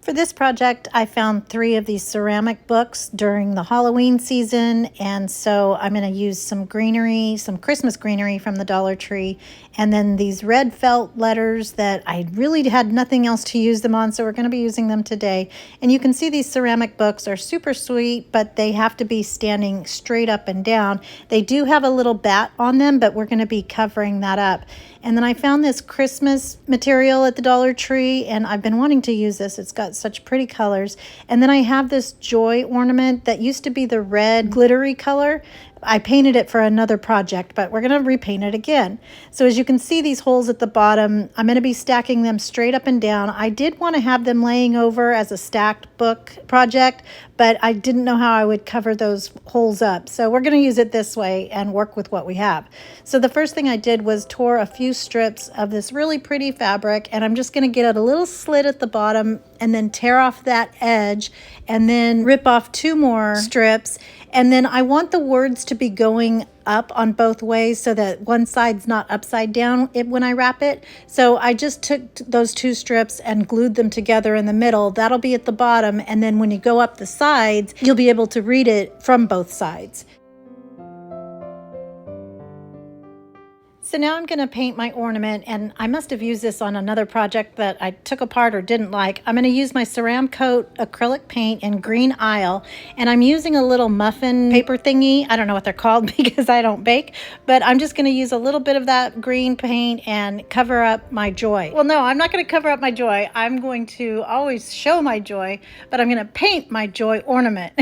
For this project, I found 3 of these ceramic books during the Halloween season, and so I'm going to use some greenery, some Christmas greenery from the Dollar Tree, and then these red felt letters that I really had nothing else to use them on, so we're going to be using them today. And you can see these ceramic books are super sweet, but they have to be standing straight up and down. They do have a little bat on them, but we're going to be covering that up. And then I found this Christmas material at the Dollar Tree, and I've been wanting to use this. It's got such pretty colors. And then I have this joy ornament that used to be the red glittery color. I painted it for another project, but we're going to repaint it again. So as you can see, these holes at the bottom, I'm going to be stacking them straight up and down. I did want to have them laying over as a stacked book project, but I didn't know how I would cover those holes up. So we're going to use it this way and work with what we have. So the first thing I did was tore a few strips of this really pretty fabric, and I'm just going to get a little slit at the bottom and then tear off that edge and then rip off 2 more strips. And then I want the words to be going up on both ways so that one side's not upside down when I wrap it. So I just took those 2 strips and glued them together in the middle. That'll be at the bottom. And then when you go up the sides, you'll be able to read it from both sides. So now I'm going to paint my ornament, and I must have used this on another project that I took apart or didn't like. I'm going to use my Ceramcoat acrylic paint in Green Isle, and I'm using a little muffin paper thingy. I don't know what they're called because I don't bake, but I'm just going to use a little bit of that green paint and cover up my joy. Well, no, I'm not going to cover up my joy. I'm going to always show my joy, but I'm going to paint my joy ornament.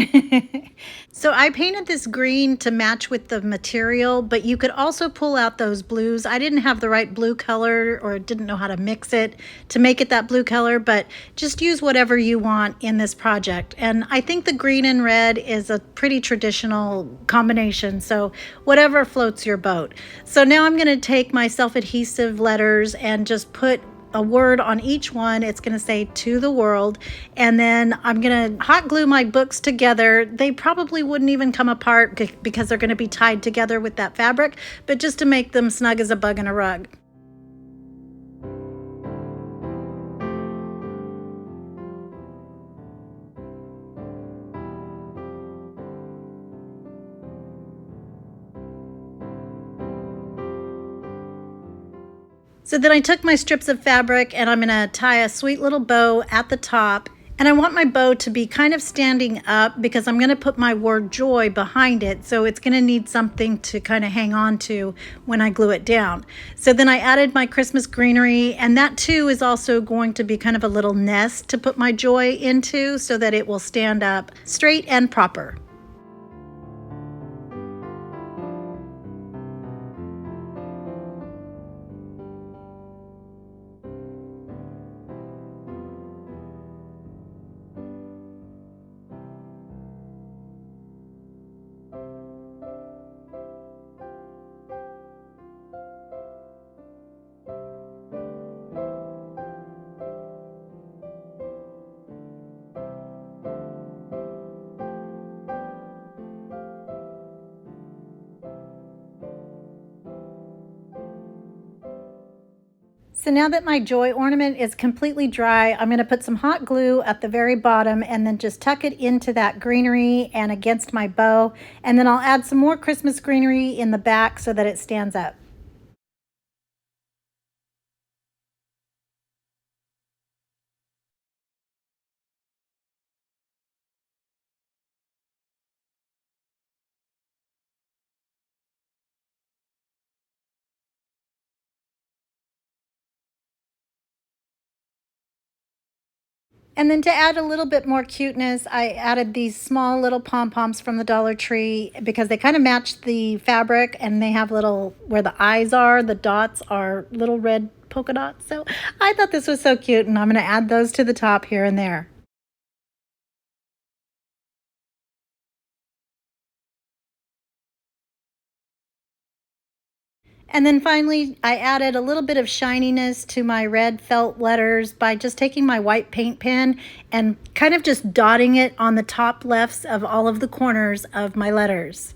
So I painted this green to match with the material, but you could also pull out those blues. I didn't have the right blue color or didn't know how to mix it to make it that blue color, but just use whatever you want in this project. And I think the green and red is a pretty traditional combination, so whatever floats your boat. So now I'm going to take my self-adhesive letters and just put a word on each one. It's going to say "to the world," and then I'm going to hot glue my books together. They probably wouldn't even come apart because they're going to be tied together with that fabric, but just to make them snug as a bug in a rug. So then I took my strips of fabric and I'm going to tie a sweet little bow at the top. And I want my bow to be kind of standing up because I'm going to put my word joy behind it. So it's going to need something to kind of hang on to when I glue it down. So then I added my Christmas greenery, and that too is also going to be kind of a little nest to put my joy into so that it will stand up straight and proper. So now that my joy ornament is completely dry, I'm going to put some hot glue at the very bottom and then just tuck it into that greenery and against my bow. And then I'll add some more Christmas greenery in the back so that it stands up. And then to add a little bit more cuteness, I added these small little pom-poms from the Dollar Tree because they kind of match the fabric, and they have little, where the eyes are, the dots are little red polka dots. So I thought this was so cute, and I'm going to add those to the top here and there. And then finally, I added a little bit of shininess to my red felt letters by just taking my white paint pen and kind of just dotting it on the top lefts of all of the corners of my letters.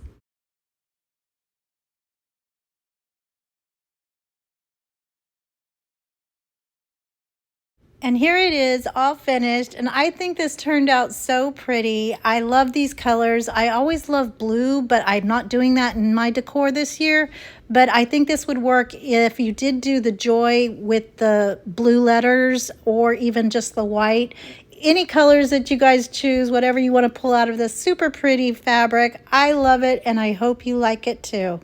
And here it is, all finished, and I think this turned out so pretty. I love these colors. I always love blue, but I'm not doing that in my decor this year. But I think this would work if you did do the joy with the blue letters or even just the white. Any colors that you guys choose, whatever you want to pull out of this super pretty fabric. I love it, and I hope you like it too.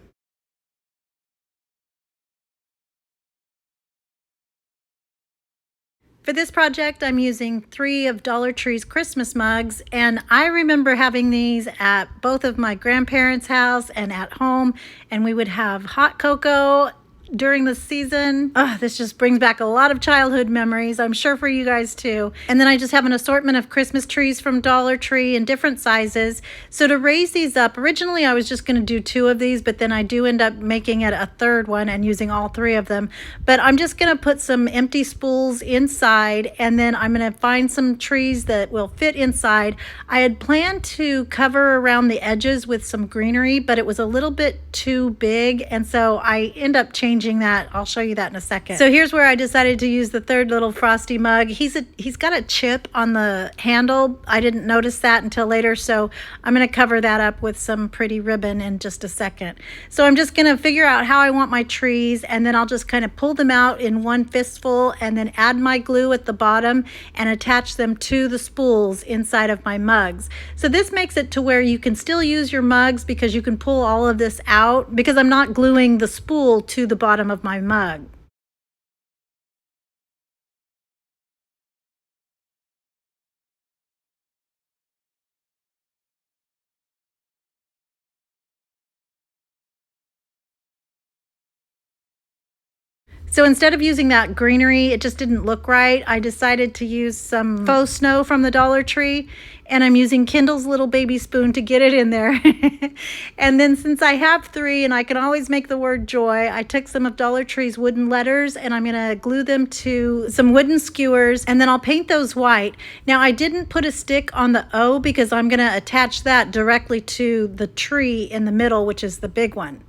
For this project, I'm using 3 of Dollar Tree's Christmas mugs, and I remember having these at both of my grandparents' house and at home, and we would have hot cocoa during the season. This just brings back a lot of childhood memories, I'm sure for you guys too. And then I just have an assortment of Christmas trees from Dollar Tree in different sizes. So to raise these up, originally I was just going to do 2 of these, but then I do end up making it a third one and using all 3 of them. But I'm just going to put some empty spools inside, and then I'm going to find some trees that will fit inside. I had planned to cover around the edges with some greenery, but it was a little bit too big, and so I end up changing that. I'll show you that in a second. So here's where I decided to use the third little frosty mug. He's got a chip on the handle. I didn't notice that until later, so I'm going to cover that up with some pretty ribbon in just a second. So I'm just going to figure out how I want my trees, and then I'll just kind of pull them out in one fistful and then add my glue at the bottom and attach them to the spools inside of my mugs. So this makes it to where you can still use your mugs because you can pull all of this out because I'm not gluing the spool to the bottom of my mug. So instead of using that greenery, it just didn't look right. I decided to use some faux snow from the Dollar Tree, and I'm using Kindle's little baby spoon to get it in there. And then since I have 3 and I can always make the word joy, I took some of Dollar Tree's wooden letters and I'm gonna glue them to some wooden skewers, and then I'll paint those white. Now I didn't put a stick on the O because I'm gonna attach that directly to the tree in the middle, which is the big one.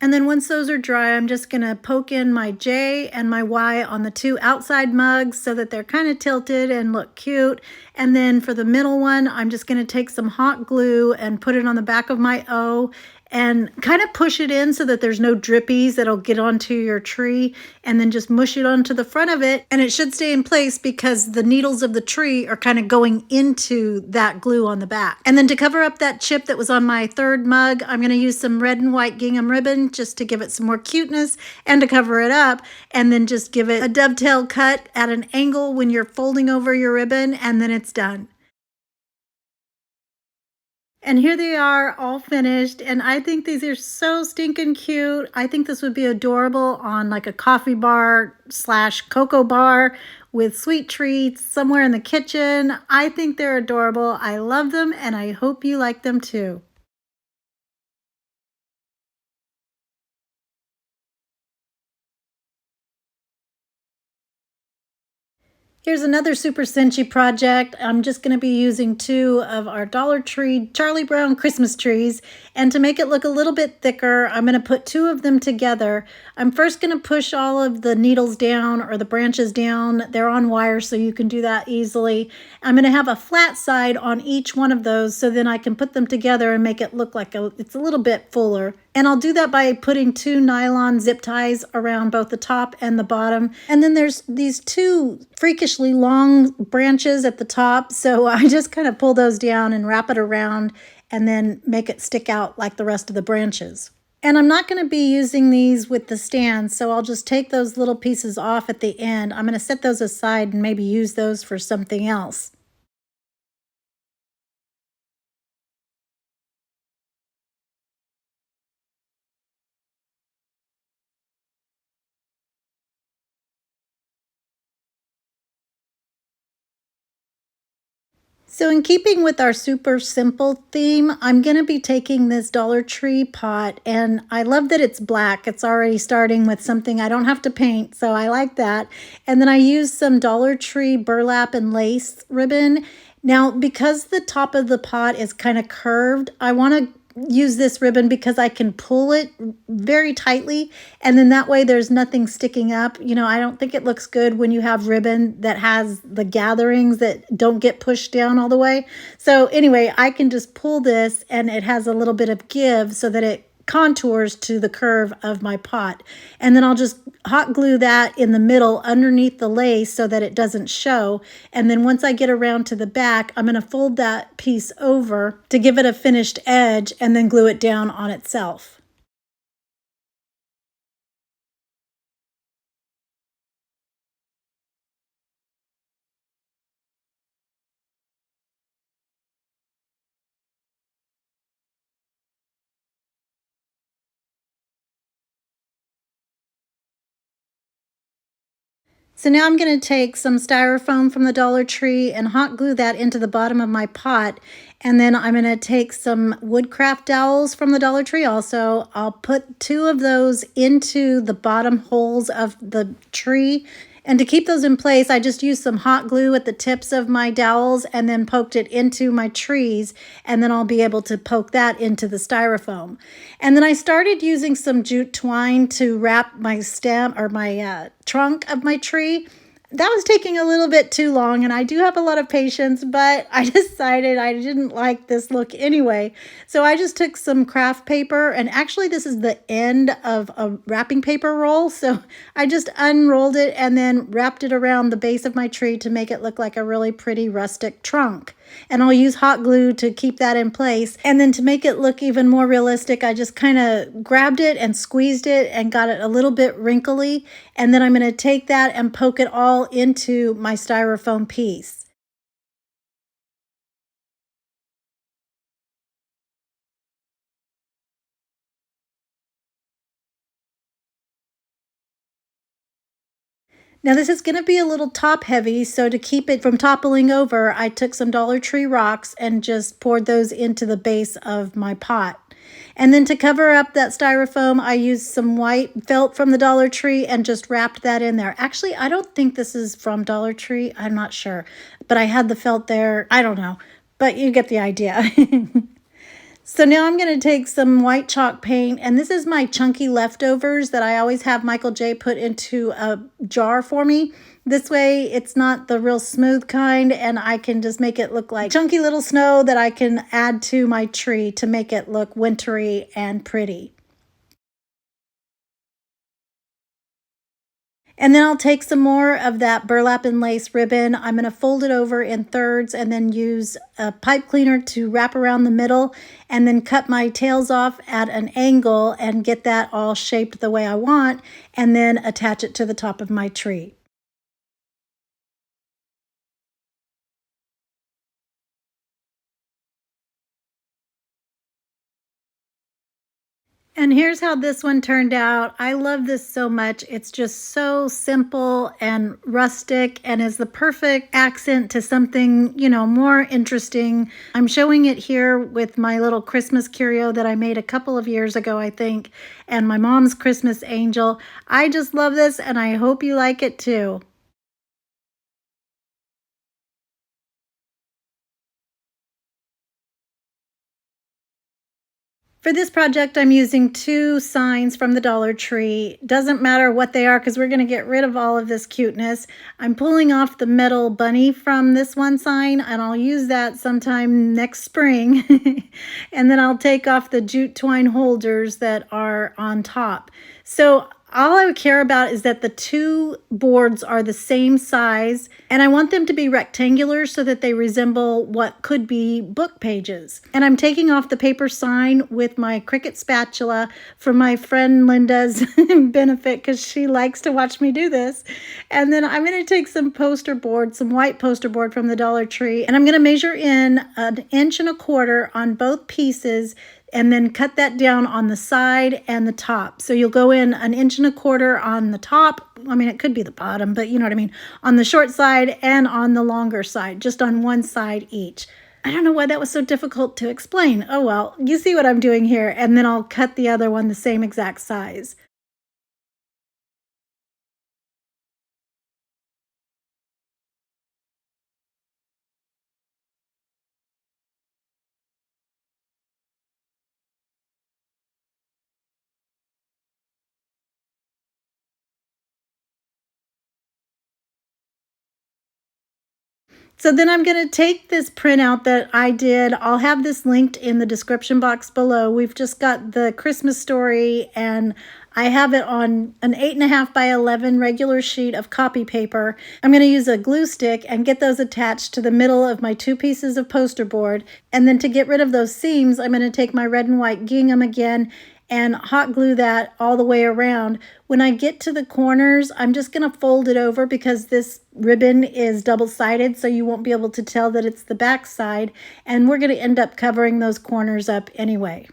And then once those are dry, I'm just gonna poke in my J and my Y on the 2 outside mugs so that they're kind of tilted and look cute. And then for the middle one, I'm just gonna take some hot glue and put it on the back of my O and kind of push it in so that there's no drippies that'll get onto your tree, and then just mush it onto the front of it, and it should stay in place because the needles of the tree are kind of going into that glue on the back. And then to cover up that chip that was on my third mug, I'm going to use some red and white gingham ribbon just to give it some more cuteness and to cover it up, and then just give it a dovetail cut at an angle when you're folding over your ribbon, and then it's done. And here they are all finished, and I think these are so stinking cute. I think this would be adorable on like a coffee bar slash cocoa bar with sweet treats somewhere in the kitchen. I think they're adorable. I love them, and I hope you like them too. Here's another super cinchy project. I'm just going to be using 2 of our Dollar Tree Charlie Brown Christmas trees. And to make it look a little bit thicker, I'm going to put 2 of them together. I'm first going to push all of the needles down or the branches down. They're on wire, so you can do that easily. I'm going to have a flat side on each one of those, so then I can put them together and make it look like it's a little bit fuller. And I'll do that by putting 2 nylon zip ties around both the top and the bottom. And then there's these 2 freakishly long branches at the top, so I just kind of pull those down and wrap it around and then make it stick out like the rest of the branches. And I'm not going to be using these with the stand, so I'll just take those little pieces off at the end. I'm going to set those aside and maybe use those for something else. So in keeping with our super simple theme, I'm going to be taking this Dollar Tree pot, and I love that it's black. It's already starting with something I don't have to paint, so I like that. And then I used some Dollar Tree burlap and lace ribbon. Now, because the top of the pot is kind of curved, I want to use this ribbon because I can pull it very tightly, and then that way there's nothing sticking up. You know, I don't think it looks good when you have ribbon that has the gatherings that don't get pushed down all the way. So anyway, I can just pull this and it has a little bit of give so that it contours to the curve of my pot. And then I'll just hot glue that in the middle underneath the lace so that it doesn't show. And then once I get around to the back, I'm going to fold that piece over to give it a finished edge and then glue it down on itself. So now I'm going to take some styrofoam from the Dollar Tree and hot glue that into the bottom of my pot. And then I'm going to take some woodcraft dowels from the Dollar Tree also. I'll put 2 of those into the bottom holes of the tree. And to keep those in place, I just used some hot glue at the tips of my dowels and then poked it into my trees. And then I'll be able to poke that into the styrofoam. And then I started using some jute twine to wrap my stem or my trunk of my tree. That was taking a little bit too long, and I do have a lot of patience, but I decided I didn't like this look anyway. So I just took some craft paper, and actually this is the end of a wrapping paper roll. So I just unrolled it and then wrapped it around the base of my tree to make it look like a really pretty rustic trunk. And I'll use hot glue to keep that in place. And then to make it look even more realistic, I just kind of grabbed it and squeezed it and got it a little bit wrinkly. And then I'm going to take that and poke it all into my styrofoam piece. Now this is going to be a little top heavy, so to keep it from toppling over, I took some Dollar Tree rocks and just poured those into the base of my pot. And then to cover up that styrofoam, I used some white felt from the Dollar Tree and just wrapped that in there. Actually, I don't think this is from Dollar Tree. I'm not sure, but I had the felt there. I don't know, but you get the idea. So now I'm going to take some white chalk paint, and this is my chunky leftovers that I always have Michael J put into a jar for me. This way it's not the real smooth kind, and I can just make it look like chunky little snow that I can add to my tree to make it look wintry and pretty. And then I'll take some more of that burlap and lace ribbon. I'm going to fold it over in thirds and then use a pipe cleaner to wrap around the middle and then cut my tails off at an angle and get that all shaped the way I want and then attach it to the top of my tree. And here's how this one turned out. I love this so much. It's just so simple and rustic and is the perfect accent to something, you know, more interesting. I'm showing it here with my little Christmas curio that I made a couple of years ago, I think, and my mom's Christmas angel. I just love this and I hope you like it too. For this project, I'm using 2 signs from the Dollar Tree. Doesn't matter what they are because we're going to get rid of all of this cuteness. I'm pulling off the metal bunny from this one sign, and I'll use that sometime next spring. And then I'll take off the jute twine holders that are on top. So all I care about is that the 2 boards are the same size, and I want them to be rectangular so that they resemble what could be book pages. And I'm taking off the paper sign with my Cricut spatula for my friend Linda's benefit because she likes to watch me do this. And then I'm going to take some poster board, some white poster board from the Dollar Tree, and I'm going to measure in 1.25 inches on both pieces and then cut that down on the side and the top. So you'll go in 1.25 inches on the top I mean, it could be the bottom, but you know what I mean, on the short side and on the longer side, just on one side each. I don't know why that was so difficult to explain. Oh well, you see what I'm doing here, and then I'll cut the other one the same exact size. So then I'm going to take this printout that I did. I'll have this linked in the description box below. We've just got the Christmas story, and I have it on an 8.5 by 11 regular sheet of copy paper. I'm going to use a glue stick and get those attached to the middle of my 2 pieces of poster board. And then to get rid of those seams, I'm going to take my red and white gingham again and hot glue that all the way around. When I get to the corners, I'm just going to fold it over because this ribbon is double-sided, so you won't be able to tell that it's the back side, and we're going to end up covering those corners up anyway.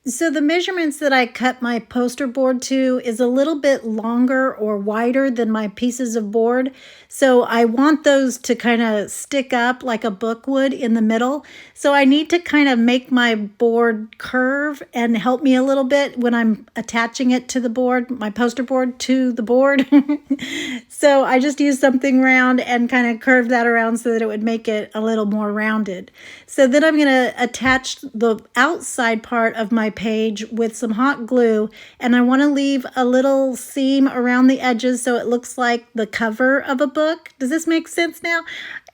So the measurements that I cut my poster board to is a little bit longer or wider than my pieces of board. So I want those to kind of stick up like a book would in the middle. So I need to kind of make my board curve and help me a little bit when I'm attaching it to the board, my poster board to the board. So I just used something round and kind of curved that around so that it would make it a little more rounded. So then I'm going to attach the outside part of my page with some hot glue, and I want to leave a little seam around the edges so it looks like the cover of a book. Does this make sense now?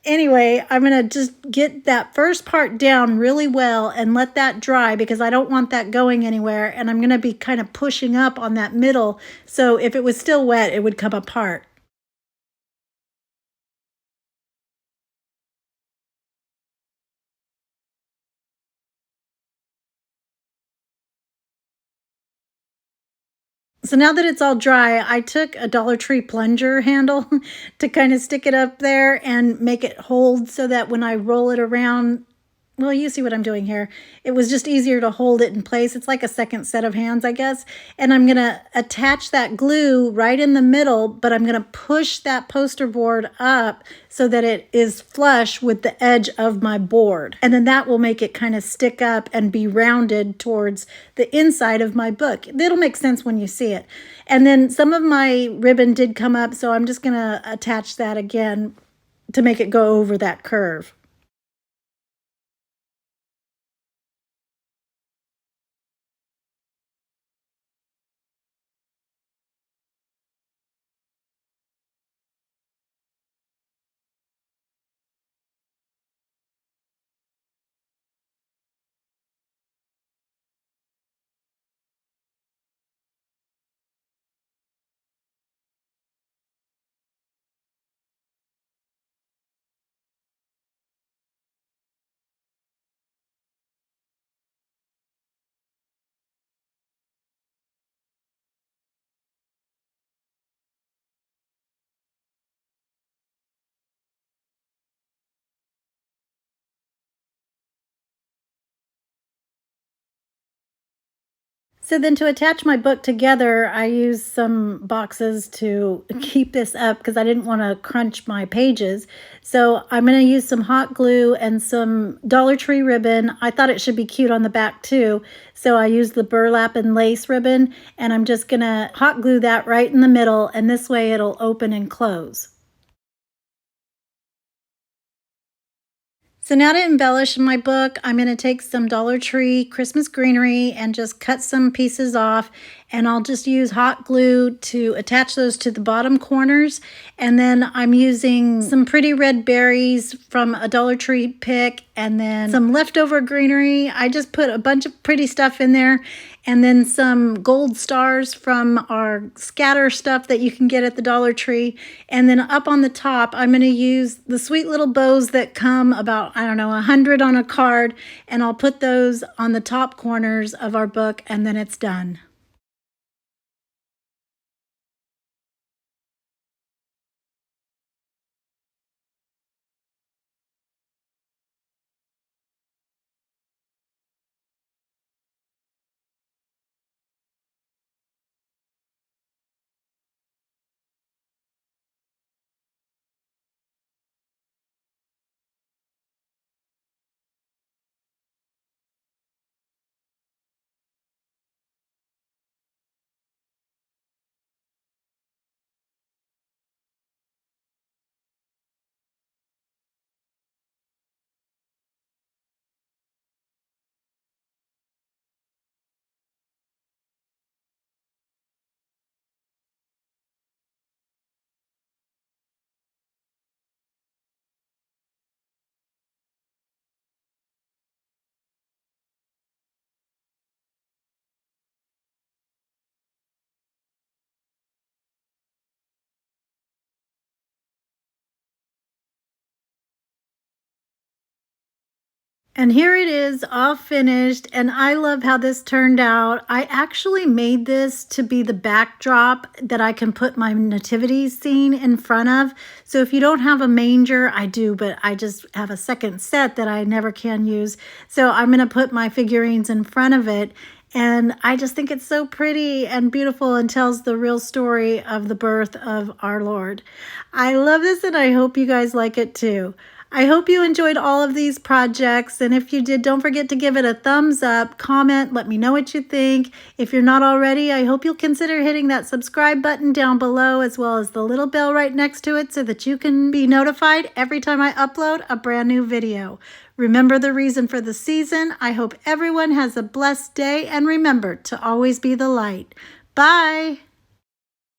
Anyway, I'm going to just get that first part down really well and let that dry because I don't want that going anywhere, and I'm going to be kind of pushing up on that middle, so if it was still wet, it would come apart. So now that it's all dry, I took a Dollar Tree plunger handle to kind of stick it up there and make it hold so that when I roll it around, well, you see what I'm doing here. It was just easier to hold it in place. It's like a second set of hands, I guess. And I'm going to attach that glue right in the middle, but I'm going to push that poster board up so that it is flush with the edge of my board. And then that will make it kind of stick up and be rounded towards the inside of my book. It'll make sense when you see it. And then some of my ribbon did come up, so I'm just going to attach that again to make it go over that curve. So then to attach my book together, I used some boxes to keep this up because I didn't want to crunch my pages. So I'm going to use some hot glue and some Dollar Tree ribbon. I thought it should be cute on the back too. So I used the burlap and lace ribbon, and I'm just going to hot glue that right in the middle, and this way it'll open and close. So now to embellish my book, I'm going to take some Dollar Tree Christmas greenery and just cut some pieces off. and I'll just use hot glue to attach those to the bottom corners. And then I'm using some pretty red berries from a Dollar Tree pick, and then some leftover greenery. I just put a bunch of pretty stuff in there, and then some gold stars from our scatter stuff that you can get at the Dollar Tree. And then up on the top, I'm going to use the sweet little bows that come about, I don't know, 100 on a card, and I'll put those on the top corners of our book, and then it's done. And here it is, all finished, and I love how this turned out. I actually made this to be the backdrop that I can put my nativity scene in front of. So if you don't have a manger, I do, but I just have a second set that I never can use. So I'm going to put my figurines in front of it. And I just think it's so pretty and beautiful and tells the real story of the birth of our Lord. I love this, and I hope you guys like it too. I hope you enjoyed all of these projects, and if you did, don't forget to give it a thumbs up, comment, let me know what you think. If you're not already, I hope you'll consider hitting that subscribe button down below, as well as the little bell right next to it, so that you can be notified every time I upload a brand new video. Remember the reason for the season. I hope everyone has a blessed day, and remember to always be the light. Bye!